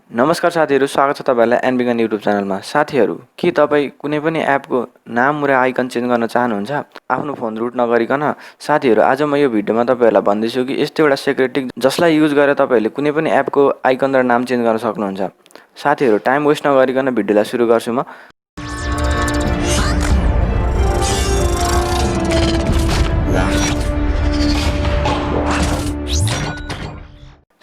नमस्कार साथीहरू, स्वागत छ तपाईँहरूलाई एनबिगन युट्युब च्यानलमा। साथीहरू, के तपाईँ कुनै पनि एपको नाम र आइकन चेन्ज गर्न चाहनुहुन्छ आफ्नो फोन रुट नगरिकन? साथीहरू, आज म यो भिडियोमा तपाईँहरूलाई भन्दैछु कि यस्तो एउटा सिक्रेट ट्रिक जसलाई युज गरेर तपाईँहरूले कुनै पनि एपको आइकन र नाम चेन्ज गर्न सक्नुहुन्छ। साथीहरू, टाइम वेस्ट नगरिकन भिडियोलाई सुरु गर्छु म।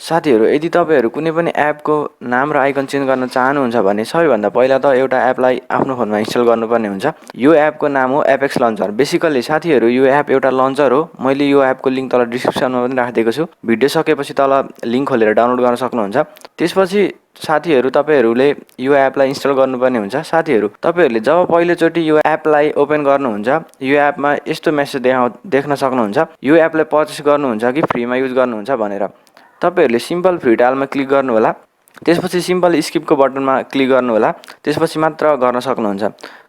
साथीहरू, यदि तपाईँहरू कुनै पनि एपको नाम र आइकन चेन्ज गर्न चाहनुहुन्छ भने सबैभन्दा पहिला त एउटा एपलाई आफ्नो फोनमा इन्स्टल गर्नुपर्ने हुन्छ। यो एपको नाम हो एपेक्स लन्चर। बेसिकल्ली साथीहरू, यो एप एउटा लन्चर हो। मैले यो एपको लिङ्क तल डिस्क्रिप्सनमा पनि राखिदिएको छु। भिडियो सकेपछि तल लिङ्क खोलेर डाउनलोड गर्न सक्नुहुन्छ। त्यसपछि साथीहरू, तपाईँहरूले यो एपलाई इन्स्टल गर्नुपर्ने हुन्छ। साथीहरू, तपाईँहरूले जब पहिलोचोटि यो एपलाई ओपन गर्नुहुन्छ, यो एपमा यस्तो मेसेज देख्न सक्नुहुन्छ, यो एपलाई पर्चेस गर्नुहुन्छ कि फ्रीमा युज गर्नुहुन्छ भनेर। तपाईँहरूले सिम्पल फ्री ट्रायलमा क्लिक गर्नु होला। त्यसपछि सिम्पल स्किपको बटनमा क्लिक गर्नु होला। त्यसपछि मात्र गर्न सक्नुहुन्छ।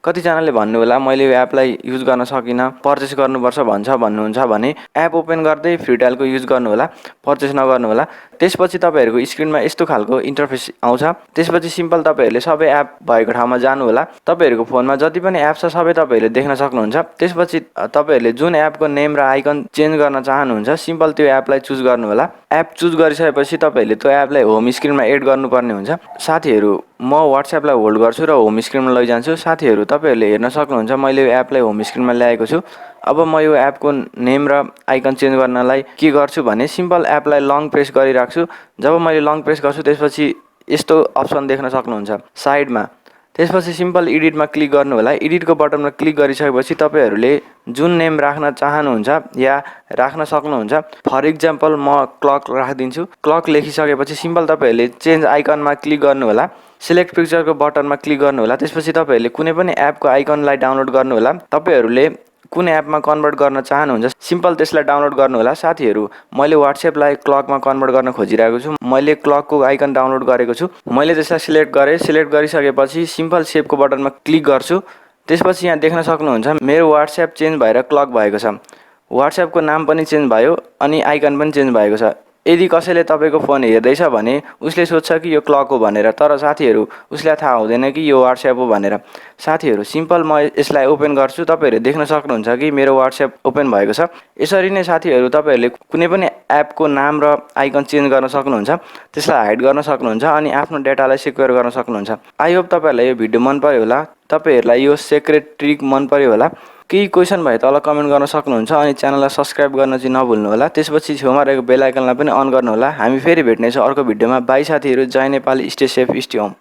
कतिजनाले भन्नु होला मैले यो एपलाई युज गर्न सकिनँ, पर्चेस गर्नुपर्छ भन्नुहुन्छ भने एप ओपन गर्दै फ्री ट्रायलको युज गर्नु होला, पर्चेस नगर्नु होला। त्यसपछि तपाईँहरूको स्क्रिनमा यस्तो खालको इन्टरफेस आउँछ। त्यसपछि सिम्पल तपाईँहरूले सबै एप भएको ठाउँमा जानु होला। तपाईँहरूको फोनमा जति पनि एप छ सबै तपाईँहरूले देख्न सक्नुहुन्छ। त्यसपछि तपाईँहरूले जुन एपको नेम र आइकन चेन्ज गर्न चाहनुहुन्छ सिम्पल त्यो एपलाई चुज गर्नु होला। एप चुज गरिसकेपछि तपाईँहरूले त्यो एपलाई होम स्क्रिनमा एड गर्नुपर्ने हुन्छ। साथीहरू, म वाट्सएपलाई होल्ड गर्छु र होम स्क्रिनमा लैजान्छु। साथीहरू, तपाईँहरूले हेर्न सक्नुहुन्छ मैले यो एपलाई होम स्क्रिनमा ल्याएको छु। अब म यो एपको नेम र आइकन चेन्ज गर्नलाई के गर्छु भने सिम्पल एपलाई लङ प्रेस गरिराख्छु। जब मैले लङ प्रेस गर्छु त्यसपछि यस्तो अप्सन देख्न सक्नुहुन्छ साइडमा। त्यसपछि सिम्पल एडिटमा क्लिक गर्नु होला। एडिटको बटनमा क्लिक गरिसकेपछि तपाईँहरूले जुन नेम राख्न चाहनुहुन्छ या राख्न सक्नुहुन्छ। फर इक्जाम्पल म क्लक राखिदिन्छु। क्लक लेखिसकेपछि सिम्पल तपाईँहरूले चेन्ज आइकनमा क्लिक गर्नु होला। सिलेक्ट पिक्चरको बटनमा क्लिक गर्नु होला। त्यसपछि तपाईँहरूले कुनै पनि एपको आइकनलाई डाउनलोड गर्नु होला। तपाईँहरूले कुन एपमा कन्भर्ट गर्न चाहनुहुन्छ सिम्पल त्यसलाई डाउनलोड गर्नु होला। साथीहरू, मैले वाट्सएपलाई क्लकमा कन्भर्ट गर्न खोजिरहेको छु। मैले क्लकको आइकन डाउनलोड गरेको छु। मैले त्यसलाई सिलेक्ट गरेँ। सिलेक्ट गरिसकेपछि सिम्पल सेभको बटनमा क्लिक गर्छु। त्यसपछि यहाँ देख्न सक्नुहुन्छ मेरो वाट्सएप चेन्ज भएर क्लक भएको छ। वाट्सएपको नाम पनि चेन्ज भयो अनि आइकन पनि चेन्ज भएको छ। यदि कसैले तपाईँको फोन हेर्दैछ भने उसले सोध्छ कि यो क्लक हो भनेर, तर साथीहरू उसलाई थाहा हुँदैन कि यो वाट्सएप हो भनेर। साथीहरू, सिम्पल म यसलाई ओपन गर्छु। तपाईँहरूले देख्न सक्नुहुन्छ कि मेरो वाट्सएप ओपन भएको छ। यसरी नै साथीहरू, तपाईँहरूले कुनै पनि एपको नाम र आइकन चेन्ज गर्न सक्नुहुन्छ, त्यसलाई हाइड गर्न सक्नुहुन्छ अनि आफ्नो डेटालाई सिक्योर गर्न सक्नुहुन्छ। आई होप तपाईँहरूलाई यो भिडियो मन पर्यो होला। तपाईँहरूलाई यो सिक्रेट ट्रिक मन पर्यो होला। केही क्वेसन भए तल कमेन्ट गर्न सक्नुहुन्छ अनि च्यानललाई सब्सक्राइब गर्न चाहिँ नभुल्नु होला। त्यसपछि छेउमा रहेको बेल आइकनलाई पनि अन गर्नु होला। हामी फेरि भेट्नेछौँ अर्को भिडियोमा। बाई साथीहरू, जय Nepal, stay safe, stay home.